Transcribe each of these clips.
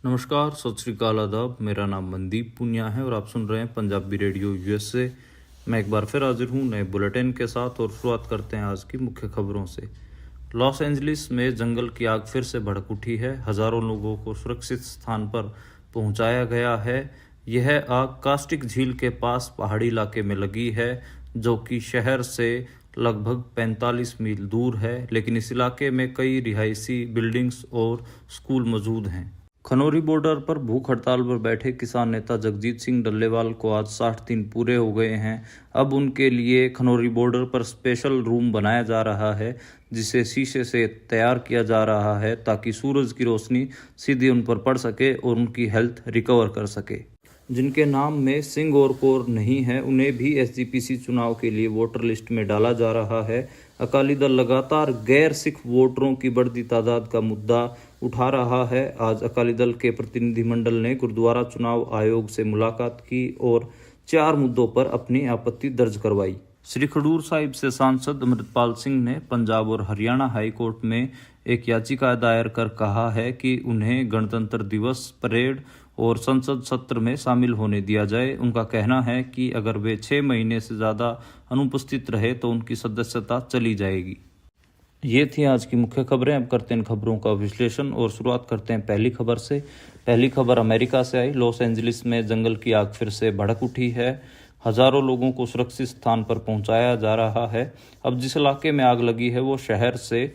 नमस्कार, सत श्रीकाल, आदाब। मेरा नाम मनदीप पुनिया है और आप सुन रहे हैं पंजाबी रेडियो यूएसए। मैं एक बार फिर हाजिर हूं नए बुलेटिन के साथ और शुरुआत करते हैं आज की मुख्य खबरों से। लॉस एंजलिस में जंगल की आग फिर से भड़क उठी है। हजारों लोगों को सुरक्षित स्थान पर पहुंचाया गया है। यह आग कास्टिक झील के पास पहाड़ी इलाके में लगी है, जो कि शहर से लगभग 45 मील दूर है, लेकिन इस इलाके में कई रिहायशी बिल्डिंग्स और स्कूल मौजूद हैं। खनौरी बॉर्डर पर भूख हड़ताल पर बैठे किसान नेता जगजीत सिंह डल्लेवाल को आज 60 दिन पूरे हो गए हैं। अब उनके लिए खनौरी बॉर्डर पर स्पेशल रूम बनाया जा रहा है, जिसे शीशे से तैयार किया जा रहा है ताकि सूरज की रोशनी सीधे उन पर पड़ सके और उनकी हेल्थ रिकवर कर सके। जिनके नाम में सिंह और कौर नहीं है, उन्हें भी एसजीपीसी चुनाव के लिए वोटर लिस्ट में डाला जा रहा है। अकाली दल लगातार गैर सिख वोटरों की बढ़ती तादाद का मुद्दा उठा रहा है। आज अकाली दल के प्रतिनिधिमंडल ने गुरुद्वारा चुनाव आयोग से मुलाकात की और 4 मुद्दों पर अपनी आपत्ति दर्ज करवाई। श्री खडूर साहिब से सांसद अमृतपाल सिंह ने पंजाब और हरियाणा हाई कोर्ट में एक याचिका दायर कर कहा है कि उन्हें गणतंत्र दिवस परेड और संसद सत्र में शामिल होने दिया जाए। उनका कहना है कि अगर वे 6 महीने से ज़्यादा अनुपस्थित रहे तो उनकी सदस्यता चली जाएगी। ये थी आज की मुख्य खबरें। अब करते हैं खबरों का विश्लेषण और शुरुआत करते हैं पहली खबर से। पहली खबर अमेरिका से आई। लॉस एंजलिस में जंगल की आग फिर से भड़क उठी है। हजारों लोगों को सुरक्षित स्थान पर पहुंचाया जा रहा है। अब जिस इलाके में आग लगी है वो शहर से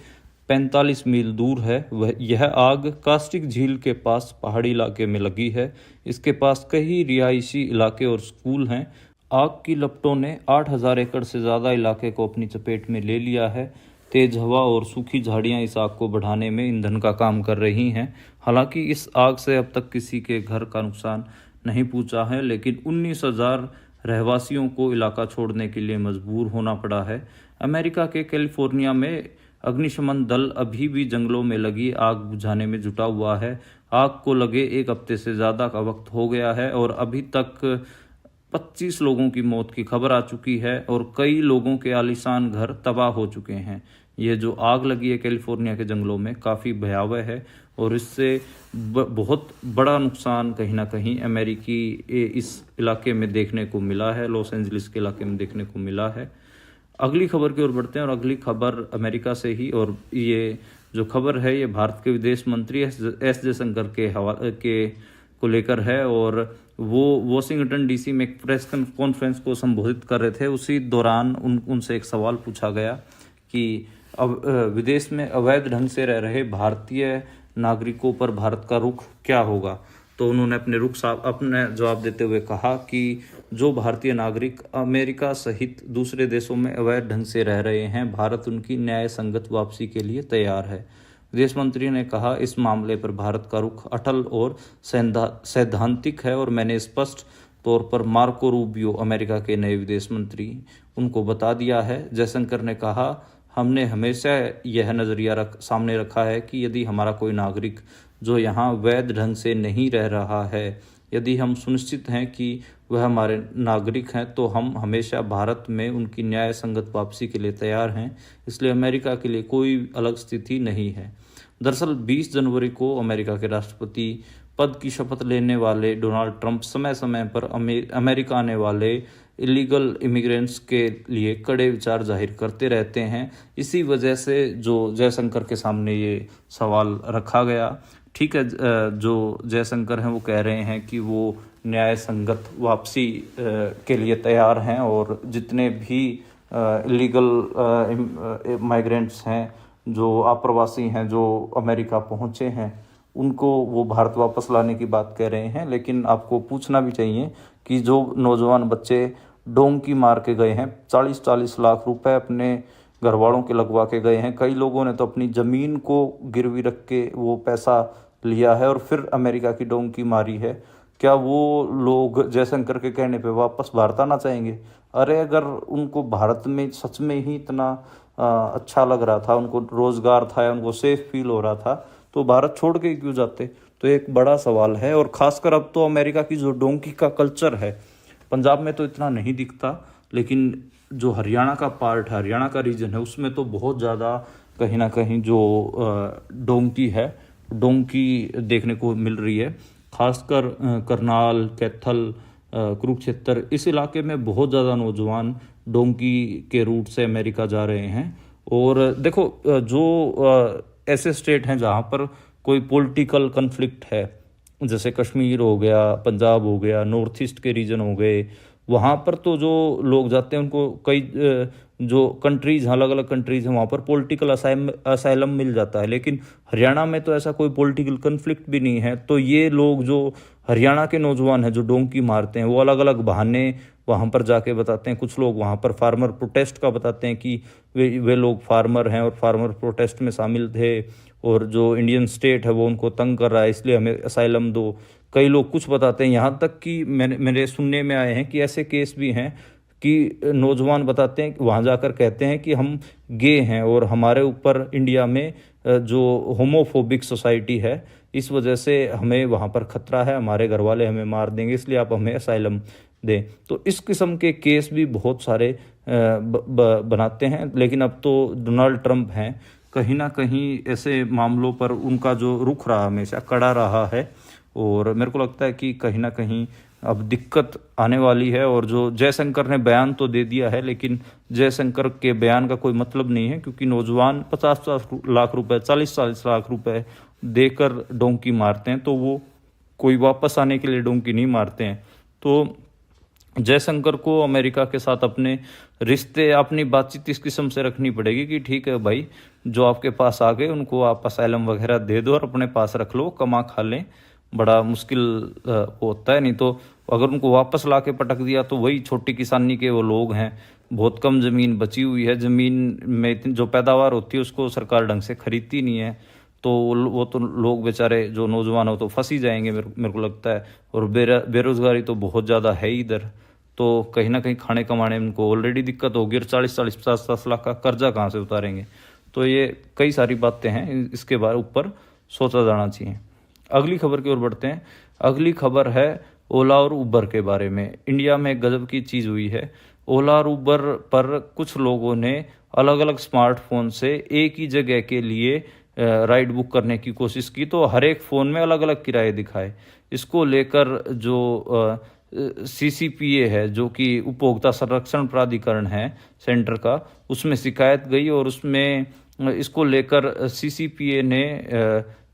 45 मील दूर है। यह आग कास्टिक झील के पास पहाड़ी इलाके में लगी है। इसके पास कई रिहायशी इलाके और स्कूल हैं। आग की लपटों ने 8,000 एकड़ से ज़्यादा इलाके को अपनी चपेट में ले लिया है। तेज हवा और सूखी झाड़ियां इस आग को बढ़ाने में ईंधन का काम कर रही हैं। हालांकि इस आग से अब तक किसी के घर का नुकसान नहीं पहुंचा है, लेकिन 19,000 रहवासियों को इलाका छोड़ने के लिए मजबूर होना पड़ा है। अमेरिका के कैलिफोर्निया में अग्निशमन दल अभी भी जंगलों में लगी आग बुझाने में जुटा हुआ है। आग को लगे 1 हफ्ते से ज़्यादा का वक्त हो गया है और अभी तक 25 लोगों की मौत की खबर आ चुकी है और कई लोगों के आलीशान घर तबाह हो चुके हैं। ये जो आग लगी है कैलिफोर्निया के जंगलों में काफ़ी भयावह है और इससे बहुत बड़ा नुकसान कहीं ना कहीं अमेरिकी इस इलाके में देखने को मिला है, लॉस एंजलिस के इलाके में देखने को मिला है। अगली खबर की ओर बढ़ते हैं और अगली खबर अमेरिका से ही, और ये जो खबर है ये भारत के विदेश मंत्री एस जयशंकर के को लेकर है। और वो वॉशिंगटन डीसी में एक प्रेस कॉन्फ्रेंस को संबोधित कर रहे थे। उसी दौरान उनसे एक सवाल पूछा गया कि अब विदेश में अवैध ढंग से रह रहे भारतीय नागरिकों पर भारत का रुख क्या होगा। तो उन्होंने अपने जवाब देते हुए कहा कि जो भारतीय नागरिक अमेरिका सहित दूसरे देशों में अवैध ढंग से रह रहे हैं, भारत उनकी न्याय संगत वापसी के लिए तैयार है। विदेश मंत्री ने कहा, इस मामले पर भारत का रुख अटल और सैद्धांतिक है और मैंने स्पष्ट तौर पर मार्को रूबियो, अमेरिका के नए विदेश मंत्री, उनको बता दिया है। जयशंकर ने कहा, हमने हमेशा यह नज़रिया सामने रखा है कि यदि हमारा कोई नागरिक जो यहाँ वैध ढंग से नहीं रह रहा है, यदि हम सुनिश्चित हैं कि वह हमारे नागरिक हैं, तो हम हमेशा भारत में उनकी न्याय संगत वापसी के लिए तैयार हैं। इसलिए अमेरिका के लिए कोई अलग स्थिति नहीं है। दरअसल 20 जनवरी को अमेरिका के राष्ट्रपति पद की शपथ लेने वाले डोनाल्ड ट्रंप समय समय पर अमेरिका आने वाले इलीगल इमिग्रेंट्स के लिए कड़े विचार जाहिर करते रहते हैं। इसी वजह से जो जयशंकर के सामने ये सवाल रखा गया। ठीक है, जो जयशंकर हैं वो कह रहे हैं कि वो न्याय संगत वापसी के लिए तैयार हैं और जितने भी इलीगल माइग्रेंट्स हैं, जो आप्रवासी हैं, जो अमेरिका पहुंचे हैं, उनको वो भारत वापस लाने की बात कह रहे हैं। लेकिन आपको पूछना भी चाहिए कि जो नौजवान बच्चे डोंकी मार के गए हैं, 40-40 लाख रुपए अपने घर वालों के लगवा के गए हैं, कई लोगों ने तो अपनी ज़मीन को गिरवी रख के वो पैसा लिया है और फिर अमेरिका की डोंकी मारी है। क्या वो लोग जयशंकर के कहने पे वापस भारत आना चाहेंगे? अरे अगर उनको भारत में सच में ही इतना अच्छा लग रहा था, उनको रोज़गार था, उनको सेफ फील हो रहा था, तो भारत छोड़ के क्यों जाते? तो एक बड़ा सवाल है। और ख़ासकर अब तो अमेरिका की जो डोंकी का कल्चर है, पंजाब में तो इतना नहीं दिखता, लेकिन जो हरियाणा का पार्ट है, हरियाणा का रीजन है, उसमें तो बहुत ज़्यादा कहीं ना कहीं जो डोंकी है डोंकी देखने को मिल रही है। खासकर करनाल, कैथल, कुरुक्षेत्र, इस इलाके में बहुत ज़्यादा नौजवान डोंकी के रूट से अमेरिका जा रहे हैं। और देखो, जो ऐसे स्टेट हैं जहाँ पर कोई पॉलिटिकल कन्फ्लिक्ट है, जैसे कश्मीर हो गया, पंजाब हो गया, नॉर्थ ईस्ट के रीजन हो गए, वहाँ पर तो जो लोग जाते हैं उनको कई जो कंट्रीज, अलग अलग कंट्रीज हैं, वहाँ पर पॉलिटिकल असाइलम मिल जाता है। लेकिन हरियाणा में तो ऐसा कोई पॉलिटिकल कन्फ्लिक्ट भी नहीं है। तो ये लोग जो हरियाणा के नौजवान हैं जो डोंकी मारते हैं, वो अलग अलग बहाने वहाँ पर जाके बताते हैं। कुछ लोग वहाँ पर फार्मर प्रोटेस्ट का बताते हैं कि वे लोग फार्मर हैं और फार्मर प्रोटेस्ट में शामिल थे, और जो इंडियन स्टेट है वो उनको तंग कर रहा है, इसलिए हमें असाइलम दो। कई लोग कुछ बताते हैं, यहाँ तक कि मेरे सुनने में आए हैं कि ऐसे केस भी हैं कि नौजवान बताते हैं कि वहाँ जाकर कहते हैं कि हम गे हैं और हमारे ऊपर इंडिया में जो होमोफोबिक सोसाइटी है, इस वजह से हमें वहाँ पर खतरा है, हमारे घर वाले हमें मार देंगे, इसलिए आप हमें असाइलम दें। तो इस किस्म के केस भी बहुत सारे बनाते हैं। लेकिन अब तो डोनाल्ड ट्रंप हैं, कहीं ना कहीं ऐसे मामलों पर उनका जो रुख रहा हमेशा कड़ा रहा है, और मेरे को लगता है कि कहीं ना कहीं अब दिक्कत आने वाली है। और जो जयशंकर ने बयान तो दे दिया है, लेकिन जयशंकर के बयान का कोई मतलब नहीं है, क्योंकि नौजवान 50 लाख रुपए, 40 लाख रुपए देकर डोंकी मारते हैं, तो वो कोई वापस आने के लिए डोंकी नहीं मारते हैं। तो जयशंकर को अमेरिका के साथ अपने रिश्ते, अपनी बातचीत इस किस्म से रखनी पड़ेगी कि ठीक है भाई, जो आपके पास आ गए उनको आप असाइलम वगैरह दे दो और अपने पास रख लो, कमा खा लें। बड़ा मुश्किल होता है, नहीं तो अगर उनको वापस ला के पटक दिया तो वही छोटी किसानी के वो लोग हैं, बहुत कम ज़मीन बची हुई है, ज़मीन में इतनी जो पैदावार होती है उसको सरकार ढंग से खरीदती नहीं है, तो वो तो लोग बेचारे जो नौजवान हो तो फंस ही जाएंगे, मेरे को लगता है। और बेरोजगारी तो बहुत ज़्यादा है ही इधर, तो कहीं ना कहीं खाने कमाने में उनको ऑलरेडी दिक्कत होगी, और 40 50 लाख का कर्जा कहाँ से उतारेंगे। तो ये कई सारी बातें हैं, इसके बारे ऊपर सोचा जाना चाहिए। अगली खबर की ओर बढ़ते हैं। अगली खबर है ओला और उबर के बारे में। इंडिया में एक गजब की चीज़ हुई है। ओला और उबर पर कुछ लोगों ने अलग अलग स्मार्टफोन से एक ही जगह के लिए राइड बुक करने की कोशिश की, तो हर एक फ़ोन में अलग अलग किराए दिखाए। इसको लेकर जो CCPA है, जो कि उपभोक्ता संरक्षण प्राधिकरण है सेंटर का, उसमें शिकायत गई, और उसमें इसको लेकर CCPA ने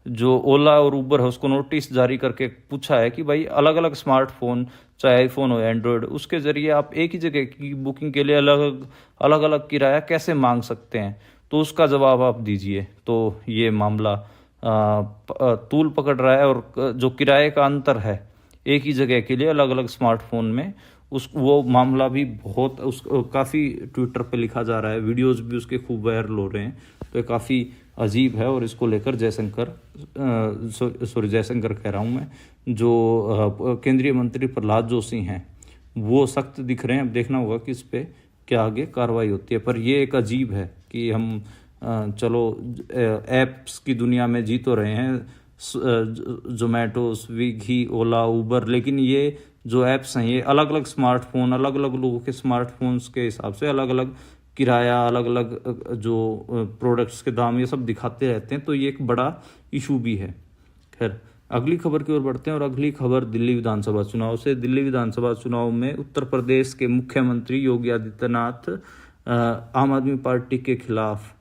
जो ओला और उबर है उसको नोटिस जारी करके पूछा है कि भाई अलग अलग स्मार्टफोन, चाहे आईफोन हो एंड्रॉयड, उसके ज़रिए आप एक ही जगह की बुकिंग के लिए अलग अलग किराया कैसे मांग सकते हैं, तो उसका जवाब आप दीजिए। तो ये मामला तूल पकड़ रहा है, और जो किराए का अंतर है एक ही जगह के लिए अलग अलग स्मार्टफोन में, वो मामला भी बहुत काफ़ी ट्विटर पे लिखा जा रहा है, वीडियोस भी उसके खूब वायरल हो रहे हैं। तो ये काफ़ी अजीब है, और इसको लेकर जयशंकर कह रहा हूँ मैं, जो केंद्रीय मंत्री प्रहलाद जोशी हैं वो सख्त दिख रहे हैं। अब देखना होगा कि इस पर क्या आगे कार्रवाई होती है। पर ये एक अजीब है कि हम चलो ऐप्स की दुनिया में जी तो रहे हैं, जोमेटो, स्विगी, ओला, उबर, लेकिन ये जो ऐप्स हैं ये अलग अलग स्मार्टफोन, अलग अलग लोगों के स्मार्टफोन्स के हिसाब से अलग अलग किराया, अलग अलग जो प्रोडक्ट्स के दाम, ये सब दिखाते रहते हैं। तो ये एक बड़ा इशू भी है। खैर, अगली खबर की ओर बढ़ते हैं, और अगली खबर दिल्ली विधानसभा चुनाव से। दिल्ली विधानसभा चुनाव में उत्तर प्रदेश के मुख्यमंत्री योगी आदित्यनाथ आम आदमी पार्टी के खिलाफ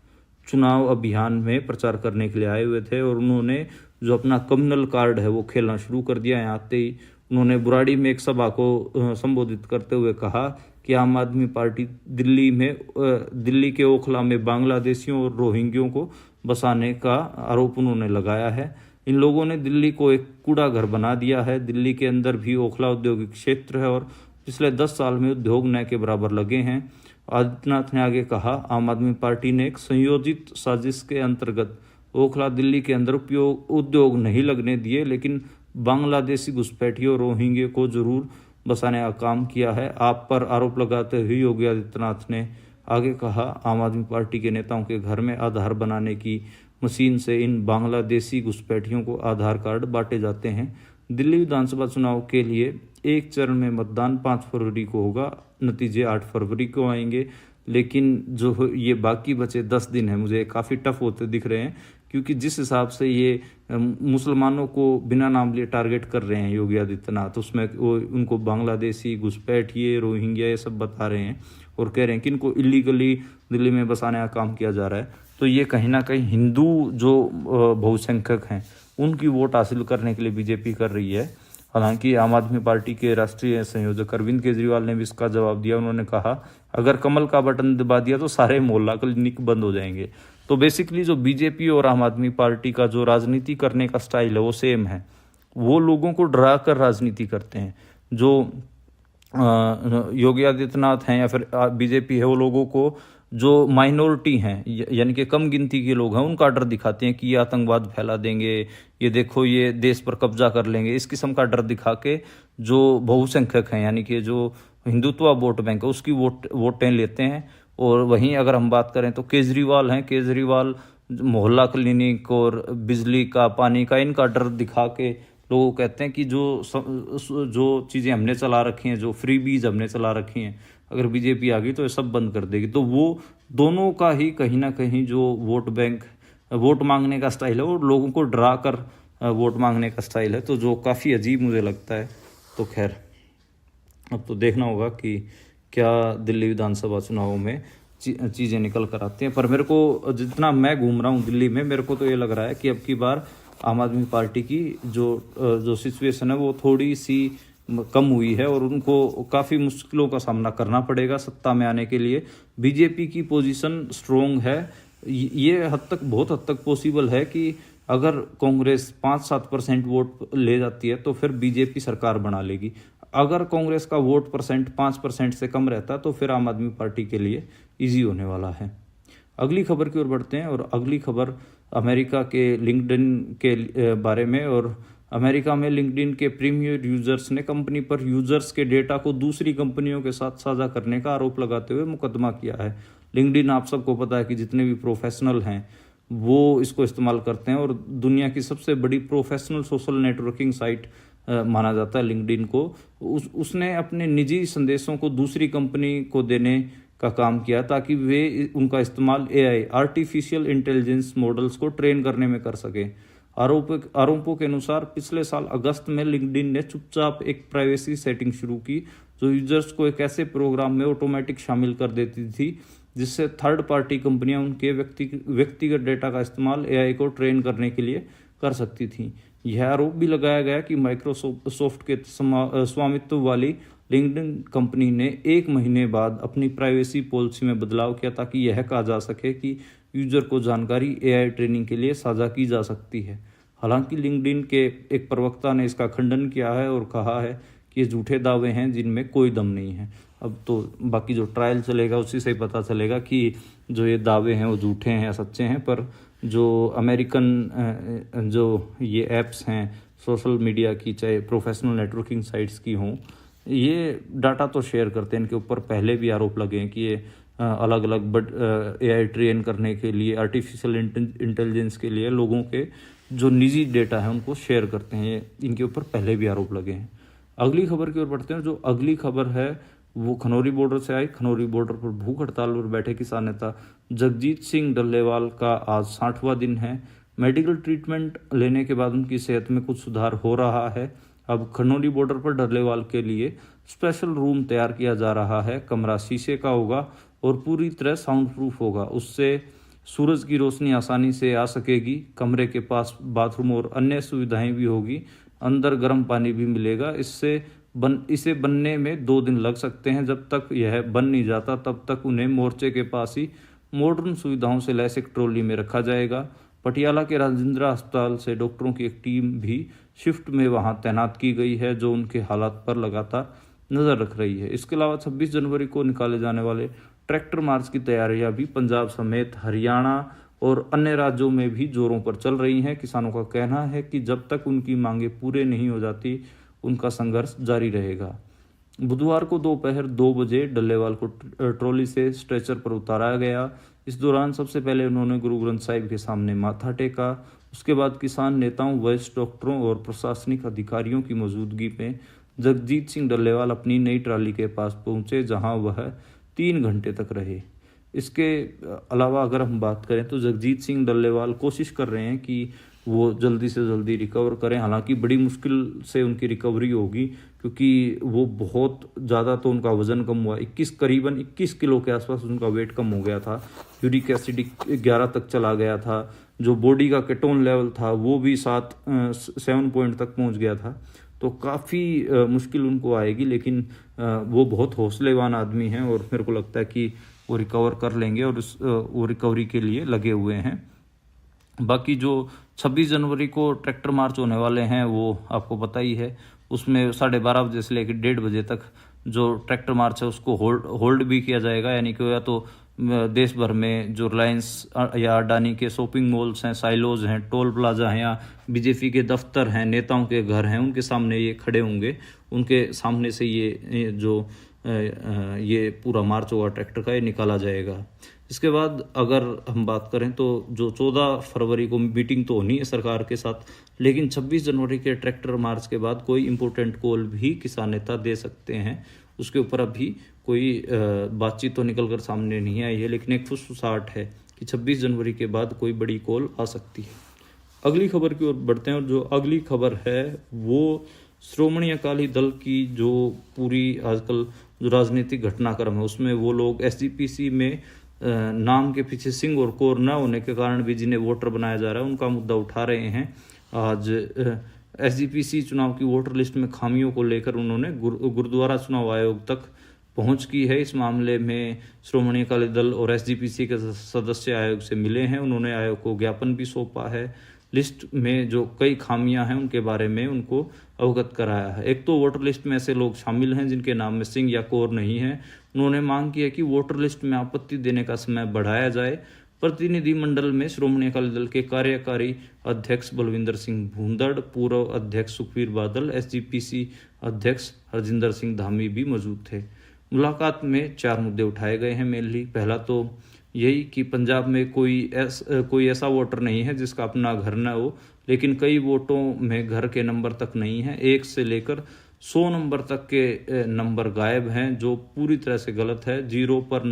चुनाव अभियान में प्रचार करने के लिए आए हुए थे, और उन्होंने जो अपना कम्युनल कार्ड है वो खेलना शुरू कर दिया है। आते ही उन्होंने बुराड़ी में एक सभा को संबोधित करते हुए कहा कि आम आदमी पार्टी दिल्ली के ओखला में बांग्लादेशियों और रोहिंग्यों को बसाने का आरोप उन्होंने लगाया है। इन लोगों ने दिल्ली को एक कूड़ा घर बना दिया है। दिल्ली के अंदर भी ओखला औद्योगिक क्षेत्र है, और पिछले 10 साल में उद्योग न के बराबर लगे हैं। आदित्यनाथ ने आगे कहा, आम आदमी पार्टी ने एक संयोजित साजिश के अंतर्गत ओखला दिल्ली के अंदर उद्योग नहीं लगने दिए, लेकिन बांग्लादेशी घुसपैठियों, रोहिंग्या को जरूर बसाने का काम किया है। आप पर आरोप लगाते हुए योगी आदित्यनाथ ने आगे कहा, आम आदमी पार्टी के नेताओं के घर में आधार बनाने की मशीन से इन बांग्लादेशी घुसपैठियों को आधार कार्ड बांटे जाते हैं। दिल्ली विधानसभा चुनाव के लिए एक चरण में मतदान 5 फरवरी को होगा, नतीजे 8 फरवरी को आएंगे। लेकिन जो ये बाकी बचे 10 दिन है, मुझे काफ़ी टफ होते दिख रहे हैं। क्योंकि जिस हिसाब से ये मुसलमानों को बिना नाम लिए टारगेट कर रहे हैं योगी आदित्यनाथ, उसमें वो उनको बांग्लादेशी, घुसपैठिए, रोहिंग्या ये सब बता रहे हैं और कह रहे हैं कि इनको इलीगली दिल्ली में बसाने का काम किया जा रहा है। तो ये कहीं ना कहीं हिंदू जो बहुसंख्यक हैं उनकी वोट हासिल करने के लिए बीजेपी कर रही है। हालांकि आम आदमी पार्टी के राष्ट्रीय संयोजक अरविंद केजरीवाल ने भी इसका जवाब दिया। उन्होंने कहा अगर कमल का बटन दबा दिया तो सारे मोहल्ला क्लिनिक बंद हो जाएंगे। तो बेसिकली जो बीजेपी और आम आदमी पार्टी का जो राजनीति करने का स्टाइल है वो सेम है। वो लोगों को डरा कर राजनीति करते हैं। जो योगी आदित्यनाथ हैं या फिर बीजेपी है, वो लोगों को जो माइनॉरिटी हैं यानी कि कम गिनती के लोग हैं उनका डर दिखाते हैं कि ये आतंकवाद फैला देंगे, ये देखो ये देश पर कब्जा कर लेंगे, इस किस्म का डर दिखा के जो बहुसंख्यक हैं यानी कि जो हिंदुत्व वोट बैंक है उसकी वोटें लेते हैं। और वहीं अगर हम बात करें तो केजरीवाल हैं, केजरीवाल मोहल्ला क्लिनिक और बिजली का, पानी का, इनका डर दिखा के लोग कहते हैं कि जो चीज़ें हमने चला रखी हैं, जो फ्री बीज हमने चला रखी हैं, अगर बीजेपी आ गई तो ये सब बंद कर देगी। तो वो दोनों का ही कहीं ना कहीं जो वोट बैंक, वोट मांगने का स्टाइल है वो लोगों को डरा कर वोट मांगने का स्टाइल है, तो जो काफ़ी अजीब मुझे लगता है। तो खैर अब तो देखना होगा कि क्या दिल्ली विधानसभा चुनावों में चीज़ें निकल कर आती हैं। पर मेरे को जितना मैं घूम रहा हूँ दिल्ली में, मेरे को तो ये लग रहा है कि अब की बार आम आदमी पार्टी की जो सिचुएशन है वो थोड़ी सी कम हुई है और उनको काफ़ी मुश्किलों का सामना करना पड़ेगा सत्ता में आने के लिए। बीजेपी की पोजीशन स्ट्रोंग है, ये बहुत हद तक पॉसिबल है कि अगर कांग्रेस 5-7% वोट ले जाती है तो फिर बीजेपी सरकार बना लेगी। अगर कांग्रेस का वोट परसेंट 5% से कम रहता है तो फिर आम आदमी पार्टी के लिए इजी होने वाला है। अगली खबर की ओर बढ़ते हैं और अगली खबर अमेरिका के लिंक्डइन के बारे में। और अमेरिका में लिंक्डइन के प्रीमियर यूजर्स ने कंपनी पर यूजर्स के डेटा को दूसरी कंपनियों के साथ साझा करने का आरोप लगाते हुए मुकदमा किया है। लिंक्डइन आप सबको पता है कि जितने भी प्रोफेशनल हैं वो इसको इस्तेमाल करते हैं और दुनिया की सबसे बड़ी प्रोफेशनल सोशल नेटवर्किंग साइट माना जाता है लिंक्डइन को। उसने अपने निजी संदेशों को दूसरी कंपनी को देने का काम किया ताकि वे उनका इस्तेमाल AI आर्टिफिशियल इंटेलिजेंस मॉडल्स को ट्रेन करने में कर सके। आरोपों के अनुसार पिछले साल अगस्त में लिंक्डइन ने चुपचाप एक प्राइवेसी सेटिंग शुरू की जो यूजर्स को एक ऐसे प्रोग्राम में ऑटोमेटिक शामिल कर देती थी जिससे थर्ड पार्टी कंपनियां उनके व्यक्तिगत डेटा का इस्तेमाल AI को ट्रेन करने के लिए कर सकती थी। यह आरोप भी लगाया गया कि माइक्रोसॉफ्ट के स्वामित्व वाली लिंक्डइन कंपनी ने 1 महीने बाद अपनी प्राइवेसी पॉलिसी में बदलाव किया ताकि यह कहा जा सके कि यूजर को जानकारी AI ट्रेनिंग के लिए साझा की जा सकती है। हालांकि लिंक्डइन के एक प्रवक्ता ने इसका खंडन किया है और कहा है कि ये झूठे दावे हैं जिनमें कोई दम नहीं है। अब तो बाकी जो ट्रायल चलेगा उसी से ही पता चलेगा कि जो ये दावे हैं वो झूठे हैं या सच्चे हैं। पर जो अमेरिकन जो ये ऐप्स हैं सोशल मीडिया की, चाहे प्रोफेशनल नेटवर्किंग साइट्स की हों, ये डाटा तो शेयर करते हैं। इनके ऊपर पहले भी आरोप लगे हैं कि ये अलग अलग AI ट्रेन करने के लिए, आर्टिफिशियल इंटेलिजेंस के लिए लोगों के जो निजी डेटा है उनको शेयर करते हैं। इनके ऊपर पहले भी आरोप लगे हैं। अगली खबर की ओर बढ़ते हैं। जो अगली खबर है वो खनौरी बॉर्डर से आई। खनौरी बॉर्डर पर भूख हड़ताल पर बैठे किसान नेता जगजीत सिंह डल्लेवाल का आज 60वां दिन है। मेडिकल ट्रीटमेंट लेने के बाद उनकी सेहत में कुछ सुधार हो रहा है। अब खनौरी बॉर्डर पर डल्लेवाल के लिए स्पेशल रूम तैयार किया जा रहा है। कमरा शीशे का होगा और पूरी तरह साउंड प्रूफ होगा। उससे सूरज की रोशनी आसानी से आ सकेगी। कमरे के पास बाथरूम और अन्य सुविधाएं भी होगी। अंदर गर्म पानी भी मिलेगा। इसे बनने में 2 दिन लग सकते हैं। जब तक यह बन नहीं जाता तब तक उन्हें मोर्चे के पास ही मॉडर्न सुविधाओं से लैस एक ट्रॉली में रखा जाएगा। पटियाला के राजेंद्रा अस्पताल से डॉक्टरों की एक टीम भी शिफ्ट में वहां तैनात की गई है जो उनके हालात पर लगातार नजर रख रही है। इसके अलावा 26 जनवरी को निकाले जाने वाले ट्रैक्टर मार्च की तैयारियां भी पंजाब समेत हरियाणा और अन्य राज्यों में भी जोरों पर चल रही हैं। किसानों का कहना है कि जब तक उनकी मांगें पूरे नहीं हो जाती उनका संघर्ष जारी रहेगा। बुधवार को दोपहर 2 बजे डल्लेवाल को ट्रॉली से स्ट्रेचर पर उतारा गया। इस दौरान सबसे पहले उन्होंने गुरु ग्रंथ साहिब के सामने माथा टेका। उसके बाद किसान नेताओं, वरिष्ठ डॉक्टरों और प्रशासनिक अधिकारियों की मौजूदगी में जगजीत सिंह डल्लेवाल अपनी नई ट्राली के पास पहुंचे जहां वह 3 घंटे तक रहे। इसके अलावा अगर हम बात करें तो जगजीत सिंह डल्लेवाल कोशिश कर रहे हैं कि वो जल्दी से जल्दी रिकवर करें। हालांकि बड़ी मुश्किल से उनकी रिकवरी होगी, क्योंकि वो बहुत ज़्यादा तो उनका वज़न कम हुआ, करीबन 21 किलो के आसपास उनका वेट कम हो गया था। यूरिक एसिड 11 तक चला गया था। जो बॉडी का केटोन लेवल था वो भी 7 पॉइंट तक पहुंच गया था। तो काफ़ी मुश्किल उनको आएगी, लेकिन वो बहुत हौसलेवान आदमी हैं और मेरे को लगता है कि वो रिकवर कर लेंगे और वो रिकवरी के लिए लगे हुए हैं। बाकी जो 26 जनवरी को ट्रैक्टर मार्च होने वाले हैं वो आपको पता ही है। उसमें 12:30 बजे से लेकर 1:30 बजे तक जो ट्रैक्टर मार्च है उसको होल्ड भी किया जाएगा। यानी कि या तो देश भर में जो रिलायंस या अडानी के शॉपिंग मॉल्स हैं, साइलोज हैं, टोल प्लाजा हैं या बीजेपी के दफ्तर हैं, नेताओं के घर हैं, उनके सामने ये खड़े होंगे। उनके सामने से ये पूरा मार्च होगा ट्रैक्टर का, ये निकाला जाएगा। इसके बाद अगर हम बात करें तो जो 14 फरवरी को मीटिंग तो होनी है सरकार के साथ, लेकिन 26 जनवरी के ट्रैक्टर मार्च के बाद कोई इम्पोर्टेंट कॉल भी किसान नेता दे सकते हैं। उसके ऊपर अभी कोई बातचीत तो निकल कर सामने नहीं आई है, लेकिन एक फुसफुसाहट है कि 26 जनवरी के बाद कोई बड़ी कॉल आ सकती है। अगली खबर की ओर बढ़ते हैं और जो अगली खबर है वो श्रोमणी अकाली दल की जो पूरी आजकल जो राजनीतिक घटनाक्रम है उसमें वो लोग एसजीपीसी में नाम के पीछे सिंह और कौर न होने के कारण भी जिन्हें वोटर बनाया जा रहा है उनका मुद्दा उठा रहे हैं। आज एसजीपीसी चुनाव की वोटर लिस्ट में खामियों को लेकर उन्होंने गुरुद्वारा चुनाव आयोग तक पहुंच की है। इस मामले में श्रोमणी अकाली दल और एसजीपीसी के सदस्य आयोग से मिले हैं। उन्होंने आयोग को ज्ञापन भी सौंपा है। लिस्ट में जो कई खामियां हैं उनके बारे में उनको अवगत कराया है। एक तो वोटर लिस्ट में ऐसे लोग शामिल हैं जिनके नाम में सिंह या कौर नहीं है। उन्होंने मांग की है कि वोटर लिस्ट में आपत्ति देने का समय बढ़ाया जाए। प्रतिनिधिमंडल में श्रोमणी अकाली दल के कार्यकारी अध्यक्ष बलविंदर सिंह भूंदड़, पूर्व अध्यक्ष सुखबीर बादल, एसजीपीसी अध्यक्ष हरजिंदर सिंह धामी भी मौजूद थे। मुलाकात में 4 मुद्दे उठाए गए हैं मेनली। पहला तो यही कि पंजाब में कोई ऐसा वोटर नहीं है जिसका अपना घर न हो, लेकिन कई वोटों में घर के नंबर तक नहीं है। 1 से लेकर 100 नंबर तक के नंबर गायब हैं, जो पूरी तरह से गलत है। 0 पर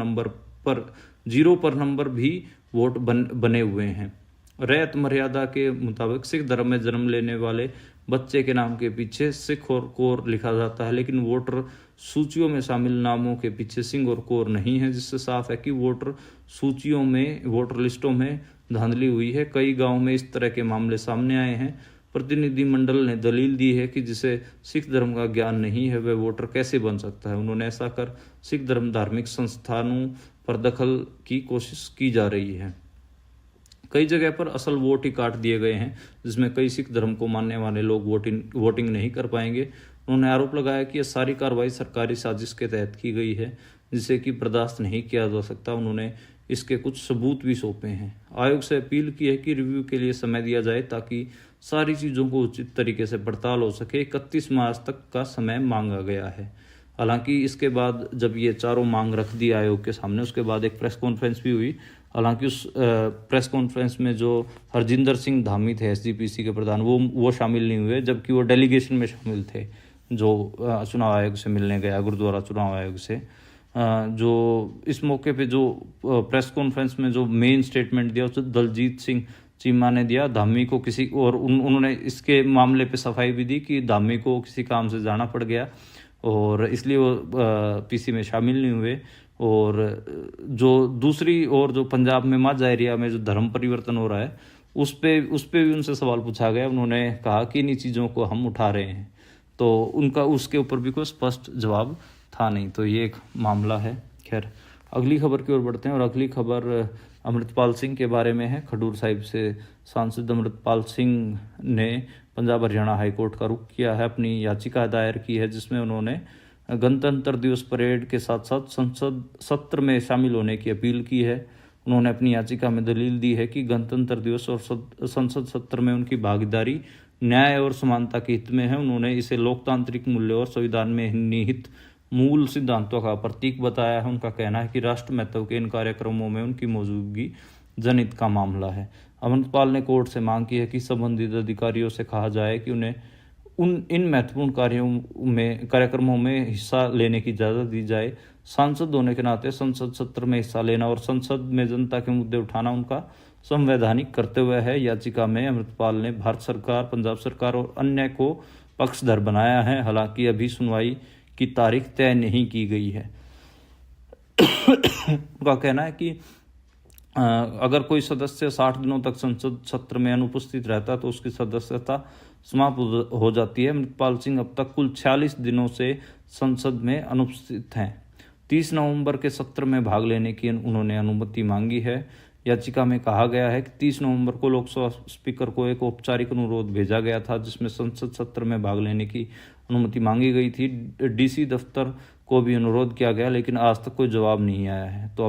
नंबर भी वोट बने हुए हैं। रैत मर्यादा के मुताबिक सिख धर्म में जन्म लेने वाले बच्चे के नाम के पीछे सिख और कौर लिखा जाता है, लेकिन वोटर सूचियों में शामिल नामों के पीछे सिंह और कौर नहीं है, जिससे साफ है कि वोटर सूचियों में, वोटर लिस्टों में धांधली हुई है। कई गांव में इस तरह के मामले सामने आए हैं। प्रतिनिधिमंडल ने दलील दी है कि जिसे सिख धर्म का ज्ञान नहीं है वह वोटर कैसे बन सकता है। उन्होंने ऐसा कर सिख धर्म धार्मिक संस्थानों पर दखल की कोशिश की जा रही है। कई जगह पर असल वोट ही काट दिए गए हैं, जिसमें कई सिख धर्म को मानने वाले लोग वोटिंग नहीं कर पाएंगे। उन्होंने आरोप लगाया कि यह सारी कार्रवाई सरकारी साजिश के तहत की गई है, जिसे कि बर्दाश्त नहीं किया जा सकता। उन्होंने इसके कुछ सबूत भी सौंपे हैं। आयोग से अपील की है कि रिव्यू के लिए समय दिया जाए ताकि सारी चीज़ों को उचित तरीके से पड़ताल हो सके। 31 मार्च तक का समय मांगा गया है। हालांकि इसके बाद जब ये चारों मांग रख दी आयोग के सामने, उसके बाद एक प्रेस कॉन्फ्रेंस भी हुई। हालांकि उस प्रेस कॉन्फ्रेंस में जो हरजिंदर सिंह धामी थे एसजीपीसी के प्रधान, वो शामिल नहीं हुए, जबकि वो डेलीगेशन में शामिल थे जो चुनाव आयोग से मिलने गया, गुरुद्वारा चुनाव आयोग से। जो इस मौके पे जो प्रेस कॉन्फ्रेंस में जो मेन स्टेटमेंट दिया उसे दलजीत सिंह चीमा ने दिया। धामी को उन्होंने इसके मामले पे सफाई भी दी कि धामी को किसी काम से जाना पड़ गया और इसलिए वो पीसी में शामिल नहीं हुए। और जो दूसरी ओर जो पंजाब में माझा एरिया में जो धर्म परिवर्तन हो रहा है उस पे भी उनसे सवाल पूछा गया। उन्होंने कहा कि इन्हीं चीज़ों को हम उठा रहे हैं, तो उनका उसके ऊपर भी कोई स्पष्ट जवाब था नहीं। तो ये एक मामला है। खैर, अगली खबर की ओर बढ़ते हैं और अगली खबर अमृतपाल सिंह के बारे में है। खडूर साहिब से सांसद अमृतपाल सिंह ने पंजाब हरियाणा हाईकोर्ट का रुख किया है, अपनी याचिका दायर की है, जिसमें उन्होंने गणतंत्र दिवस परेड के साथ साथ संसद सत्र में शामिल होने की अपील की है। उन्होंने अपनी याचिका में दलील दी है कि गणतंत्र दिवस और संसद सत्र में उनकी भागीदारी न्याय और समानता के हित में है। उन्होंने इसे लोकतांत्रिक मूल्यों और संविधान में निहित मूल सिद्धांतों का प्रतीक बताया है। उनका कहना है कि राष्ट्र महत्व के इन कार्यक्रमों में उनकी मौजूदगी जनहित का मामला है। अमृतपाल ने कोर्ट से मांग की है कि संबंधित अधिकारियों से कहा जाए कि उन्हें इन महत्वपूर्ण कार्यक्रमों में हिस्सा लेने की इजाज़त दी जाए। सांसद होने के नाते संसद सत्र में हिस्सा लेना और संसद में जनता के मुद्दे उठाना उनका संवैधानिक कर्तव्य है। याचिका में अमृतपाल ने भारत सरकार, पंजाब सरकार और अन्य को पक्षधर बनाया है। हालांकि अभी सुनवाई की तारीख तय नहीं की गई है। उनका कहना है कि अगर कोई सदस्य 60 दिनों तक संसद सत्र में अनुपस्थित रहता तो उसकी सदस्यता समाप्त हो जाती है। अमृतपाल सिंह अब तक कुल 46 दिनों से संसद में अनुपस्थित हैं। 30 नवंबर के सत्र में भाग लेने की उन्होंने अनुमति मांगी है। याचिका में कहा गया है कि 30 नवंबर को लोकसभा स्पीकर को एक औपचारिक अनुरोध भेजा गया था जिसमें संसद सत्र में भाग लेने की अनुमति मांगी गई थी। डीसी दफ्तर को भी अनुरोध किया गया लेकिन आज तक कोई जवाब नहीं आया है। तो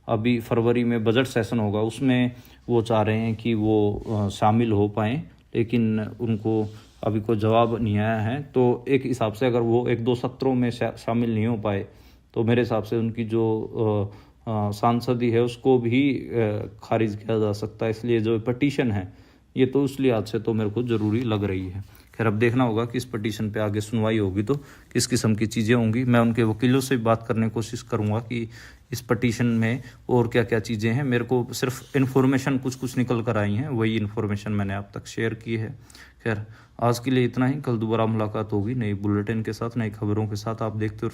अभी फरवरी में बजट सेशन होगा उसमें वो चाह रहे हैं कि वो शामिल हो पाएँ, लेकिन उनको अभी कोई जवाब नहीं आया है। तो एक हिसाब से अगर वो 1-2 सत्रों में शामिल नहीं हो पाए तो मेरे हिसाब से उनकी जो सांसदी है उसको भी खारिज किया जा सकता है। इसलिए जो पटिशन है ये तो उस लिहाज से तो मेरे को ज़रूरी लग रही है। खैर अब देखना होगा कि इस पटिशन पे आगे सुनवाई होगी तो किस किस्म की चीज़ें होंगी। मैं उनके वकीलों से बात करने की कोशिश करूँगा कि इस पटिशन में और क्या क्या चीज़ें हैं। मेरे को सिर्फ इन्फॉर्मेशन कुछ निकल कर आई हैं, वही इन्फॉर्मेशन मैंने आप तक शेयर की है। खैर आज के लिए इतना ही। कल दोबारा मुलाकात होगी नई बुलेटिन के साथ, नई खबरों के साथ। आप देखते और